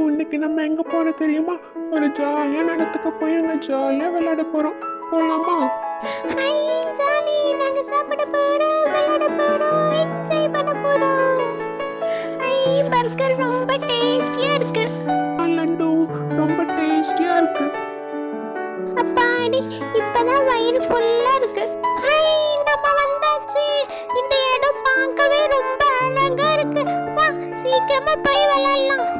இன்னைக்கு நம்ம எங்க போறோம் தெரியுமா? ஒரு ஜாலியான இடத்துக்கு போய் அங்க ஜாலியா விளையாட போறோம். போலாமா? ஜாலி, நாங்க சாப்பிட போறோம், விளையாட போறோம், என்ஜாய் பண்ண போறோம். பர்கர் ரொம்ப டேஸ்டியா இருக்கு. லட்டு ரொம்ப டேஸ்டியா இருக்கு. அப்பாடி, இப்பதான் வயிறு ஃபுல்லா இருக்கு. நம்ம வந்தாச்சு. இந்த இடம் பார்க்கவே ரொம்ப அழகா இருக்கு. வா, சீக்கிரமா போய் விளையாடலாம்.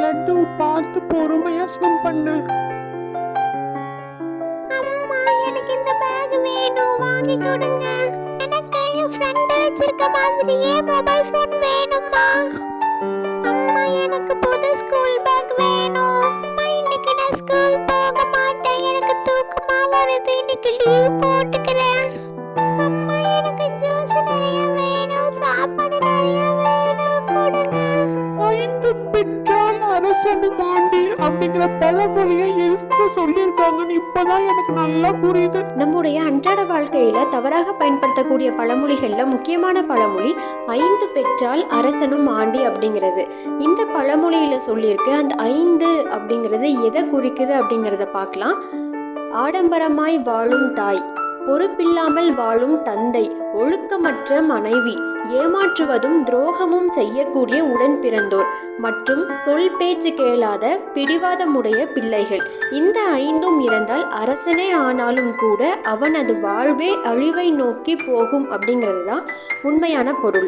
லட்டு பார்த்து பொறுமையா ஸ்விம் பண்ணு. அம்மா, எனக்கு இந்த பேக் வேணும், வாங்கி கொடுங்க. எனக்கு என் ஃப்ரெண்ட் வச்சிருக்க மாதிரியே மொபைல் ஃபோன் வேணும்மா. அம்மா, எனக்கு புது ஸ்கூல் பேக் வேணும். இன்னைக்கு நான் ஸ்கூல் போக மாட்டேன், எனக்கு தூக்கமா வருது, இன்னைக்கு லீவ் போட்டுக்கிறேன். அம்மா, எனக்கு ஜூஸ் நிறைய வேணும், சாப்பாடு நிறைய வேணும், கொடுங்க. 5 பெற்றால் அரசனும் ஆண்டி அப்படிங்கிற பழமொழியை எதுக்கு சொல்லியிருக்காங்கன்னு இப்பதான் எனக்கு நல்லா புரியுது. நம்முடைய அன்றாட வாழ்க்கையில தவறாக பயன்படுத்தக்கூடிய பழமொழிகள்ல முக்கியமான பழமொழி 5 பெற்றால் அரசனும் ஆண்டி அப்படிங்கிறது. இந்த பழமொழியில சொல்லியிருக்கு. அந்த 5 அப்படிங்கிறது எதை குறிக்குது அப்படிங்கிறத பார்க்கலாம். ஆடம்பரமாய் வாழும் தாய், பொறுப்பில்லாமல் வாழும் தந்தை, ஒழுக்கமற்ற மனைவி, ஏமாற்றுவதும் துரோகமும் செய்யக்கூடிய உடன் பிறந்தோர் மற்றும் சொல் பேச்சு கேளாத பிடிவாதமுடைய பிள்ளைகள். இந்த 5ம் இருந்தால் அரசனே ஆனாலும் கூட அவனது வாழ்வே அழிவை நோக்கி போகும் அப்படிங்கிறது தான் உண்மையான பொருள்.